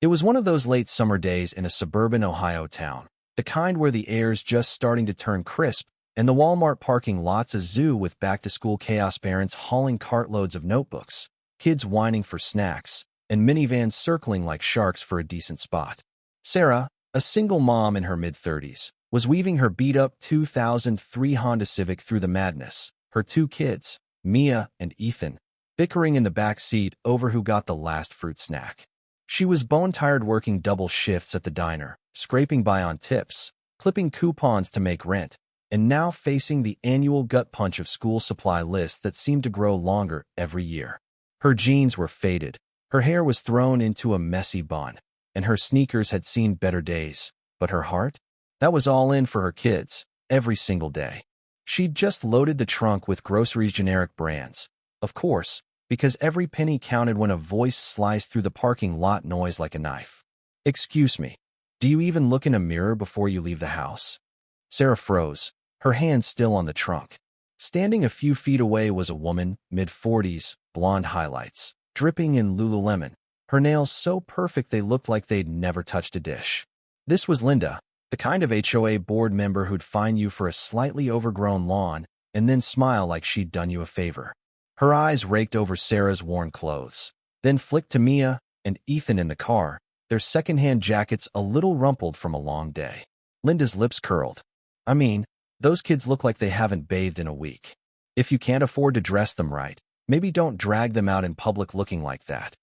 It was one of those late summer days in a suburban Ohio town, the kind where the air's just starting to turn crisp, and the Walmart parking lot's a zoo with back-to-school chaos, parents hauling cartloads of notebooks, kids whining for snacks, and minivans circling like sharks for a decent spot. Sarah, a single mom in her mid-30s, was weaving her beat-up 2003 Honda Civic through the madness, her two kids, Mia and Ethan, bickering in the back seat over who got the last fruit snack. She was bone-tired working double shifts at the diner, scraping by on tips, clipping coupons to make rent, and now facing the annual gut punch of school supply lists that seemed to grow longer every year. Her jeans were faded, her hair was thrown into a messy bun, and her sneakers had seen better days. But her heart? That was all in for her kids, every single day. She'd just loaded the trunk with groceries, generic brands, of course, because every penny counted when a voice sliced through the parking lot noise like a knife. "Excuse me, do you even look in a mirror before you leave the house?" Sarah froze, her hand still on the trunk. Standing a few feet away was a woman, mid-40s, blonde highlights, dripping in Lululemon, her nails so perfect they looked like they'd never touched a dish. This was Linda, the kind of HOA board member who'd fine you for a slightly overgrown lawn and then smile like she'd done you a favor. Her eyes raked over Sarah's worn clothes, then flicked to Mia and Ethan in the car, their secondhand jackets a little rumpled from a long day. Linda's lips curled. "I mean, those kids look like they haven't bathed in a week. If you can't afford to dress them right, maybe don't drag them out in public looking like that."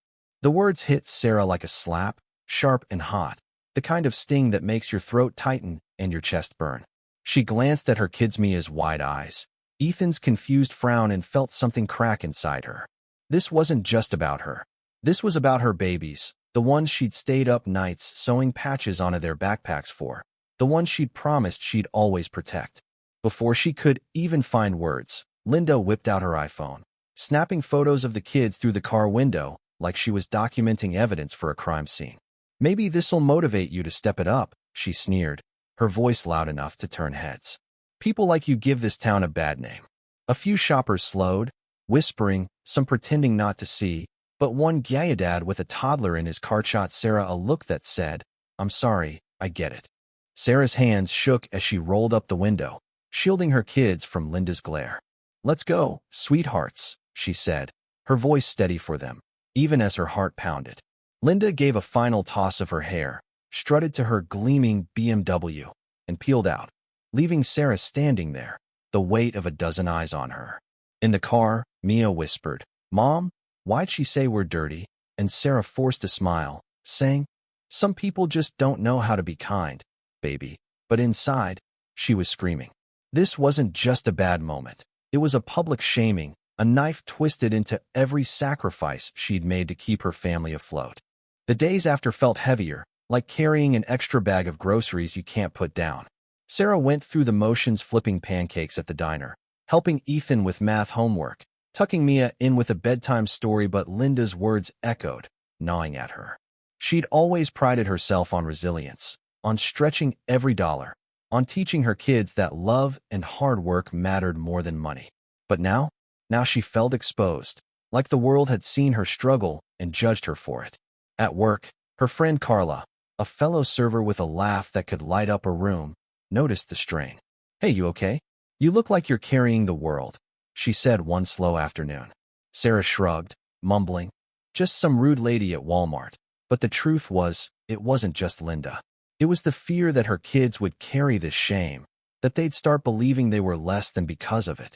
The words hit Sarah like a slap, sharp and hot, the kind of sting that makes your throat tighten and your chest burn. She glanced at her kids, Mia's wide eyes, Ethan's confused frown, and felt something crack inside her. This wasn't just about her. This was about her babies, the ones she'd stayed up nights sewing patches onto their backpacks for, the ones she'd promised she'd always protect. Before she could even find words, Linda whipped out her iPhone, snapping photos of the kids through the car window like she was documenting evidence for a crime scene. "Maybe this'll motivate you to step it up," she sneered, her voice loud enough to turn heads. "People like you give this town a bad name." A few shoppers slowed, whispering, some pretending not to see, but one dad with a toddler in his car shot Sarah a look that said, "I'm sorry, I get it." Sarah's hands shook as she rolled up the window, shielding her kids from Linda's glare. "Let's go, sweethearts," she said, her voice steady for them, even as her heart pounded. Linda gave a final toss of her hair, strutted to her gleaming BMW, and peeled out, leaving Sarah standing there, the weight of a dozen eyes on her. In the car, Mia whispered, "Mom, why'd she say we're dirty?" And Sarah forced a smile, saying, "Some people just don't know how to be kind, baby." But inside, she was screaming. This wasn't just a bad moment. It was a public shaming, a knife twisted into every sacrifice she'd made to keep her family afloat. The days after felt heavier, like carrying an extra bag of groceries you can't put down. Sarah went through the motions, flipping pancakes at the diner, helping Ethan with math homework, tucking Mia in with a bedtime story, but Linda's words echoed, gnawing at her. She'd always prided herself on resilience, on stretching every dollar, on teaching her kids that love and hard work mattered more than money. But now she felt exposed, like the world had seen her struggle and judged her for it. At work, her friend Carla, a fellow server with a laugh that could light up a room, noticed the strain. "Hey, you okay? You look like you're carrying the world," she said one slow afternoon. Sarah shrugged, mumbling, "Just some rude lady at Walmart." But the truth was, it wasn't just Linda. It was the fear that her kids would carry this shame, that they'd start believing they were less than because of it.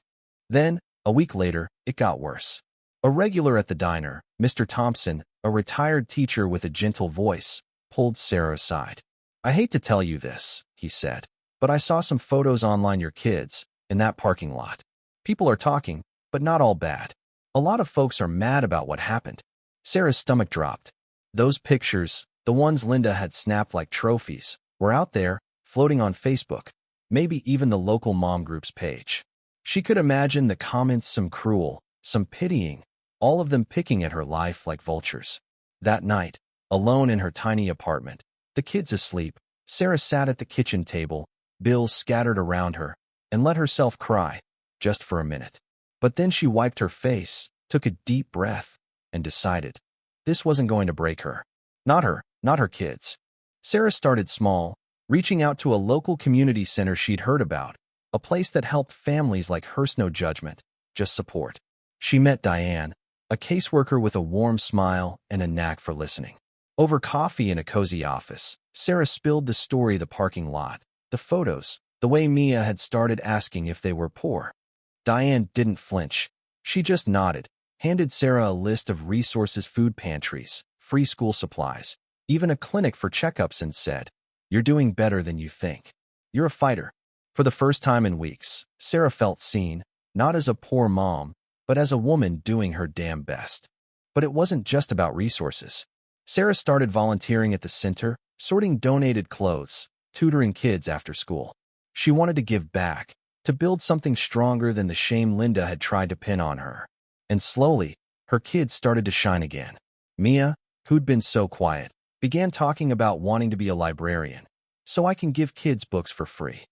Then, a week later, it got worse. A regular at the diner, Mr. Thompson, a retired teacher with a gentle voice, pulled Sarah aside. "I hate to tell you this," he said, "but I saw some photos online, your kids, in that parking lot. People are talking, but not all bad. A lot of folks are mad about what happened." Sarah's stomach dropped. Those pictures, the ones Linda had snapped like trophies, were out there, floating on Facebook, maybe even the local mom group's page. She could imagine the comments, some cruel, some pitying, all of them picking at her life like vultures. That night, alone in her tiny apartment, the kids asleep, Sarah sat at the kitchen table, bills scattered around her, and let herself cry, just for a minute. But then she wiped her face, took a deep breath, and decided this wasn't going to break her. Not her, not her kids. Sarah started small, reaching out to a local community center she'd heard about, a place that helped families like hers. No judgment, just support. She met Diane, a caseworker with a warm smile and a knack for listening. Over coffee in a cozy office, Sarah spilled the story: the parking lot, the photos, the way Mia had started asking if they were poor. Diane didn't flinch. She just nodded, handed Sarah a list of resources: food pantries, free school supplies, even a clinic for checkups, and said, "You're doing better than you think. You're a fighter." For the first time in weeks, Sarah felt seen, not as a poor mom, but as a woman doing her damn best. But it wasn't just about resources. Sarah started volunteering at the center, sorting donated clothes, tutoring kids after school. She wanted to give back, to build something stronger than the shame Linda had tried to pin on her. And slowly, her kids started to shine again. Mia, who'd been so quiet, began talking about wanting to be a librarian, so I can give kids books for free.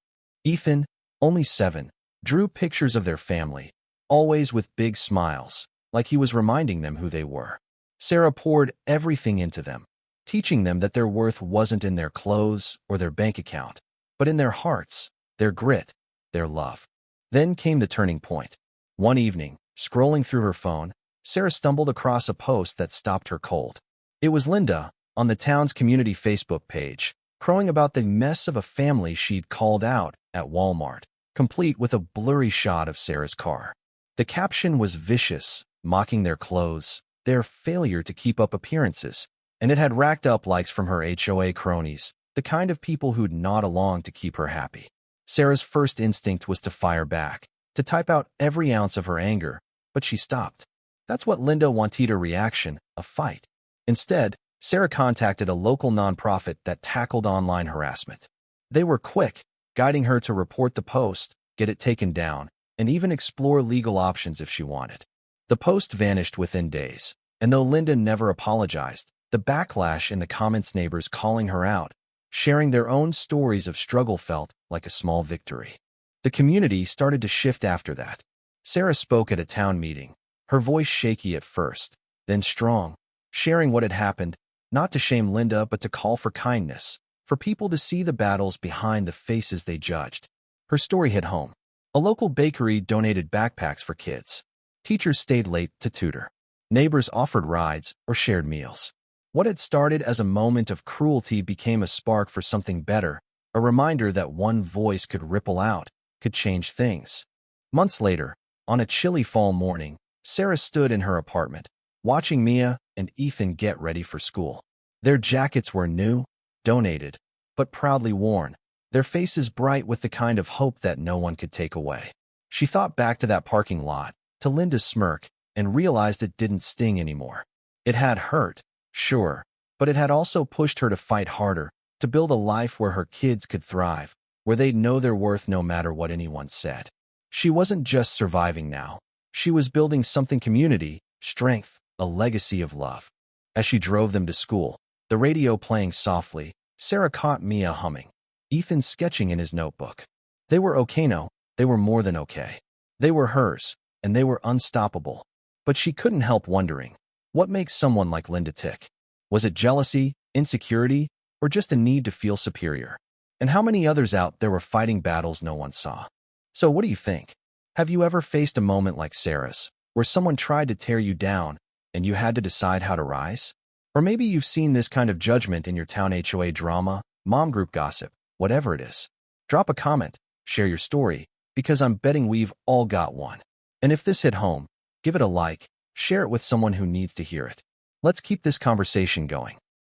Ethan, only 7, drew pictures of their family, always with big smiles, like he was reminding them who they were. Sarah poured everything into them, teaching them that their worth wasn't in their clothes or their bank account, but in their hearts, their grit, their love. Then came the turning point. One evening, scrolling through her phone, Sarah stumbled across a post that stopped her cold. It was Linda, on the town's community Facebook page, crowing about the mess of a family she'd called out at Walmart, complete with a blurry shot of Sarah's car. The caption was vicious, mocking their clothes, their failure to keep up appearances, and it had racked up likes from her HOA cronies, the kind of people who'd nod along to keep her happy. Sarah's first instinct was to fire back, to type out every ounce of her anger, but she stopped. That's what Linda wanted: a reaction, a fight. Instead, Sarah contacted a local nonprofit that tackled online harassment. They were quick, guiding her to report the post, get it taken down, and even explore legal options if she wanted. The post vanished within days, and though Linda never apologized, the backlash in the comments, neighbors calling her out, sharing their own stories of struggle, felt like a small victory. The community started to shift after that. Sarah spoke at a town meeting, her voice shaky at first, then strong, sharing what had happened, not to shame Linda but to call for kindness, for people to see the battles behind the faces they judged. Her story hit home. A local bakery donated backpacks for kids. Teachers stayed late to tutor. Neighbors offered rides or shared meals. What had started as a moment of cruelty became a spark for something better, a reminder that one voice could ripple out, could change things. Months later, on a chilly fall morning, Sarah stood in her apartment, watching Mia and Ethan get ready for school. Their jackets were new, donated, but proudly worn, their faces bright with the kind of hope that no one could take away. She thought back to that parking lot, to Linda's smirk, and realized it didn't sting anymore. It had hurt, sure, but it had also pushed her to fight harder, to build a life where her kids could thrive, where they'd know their worth no matter what anyone said. She wasn't just surviving now. She was building something: community, strength, a legacy of love. As she drove them to school, the radio playing softly, Sarah caught Mia humming, Ethan sketching in his notebook. They were okay, no, they were more than okay. They were hers, and they were unstoppable. But she couldn't help wondering, what makes someone like Linda tick? Was it jealousy, insecurity, or just a need to feel superior? And how many others out there were fighting battles no one saw? So what do you think? Have you ever faced a moment like Sarah's, where someone tried to tear you down, and you had to decide how to rise? Or maybe you've seen this kind of judgment in your town HOA drama, mom group gossip, whatever it is. Drop a comment, share your story, because I'm betting we've all got one. And if this hit home, give it a like, share it with someone who needs to hear it. Let's keep this conversation going.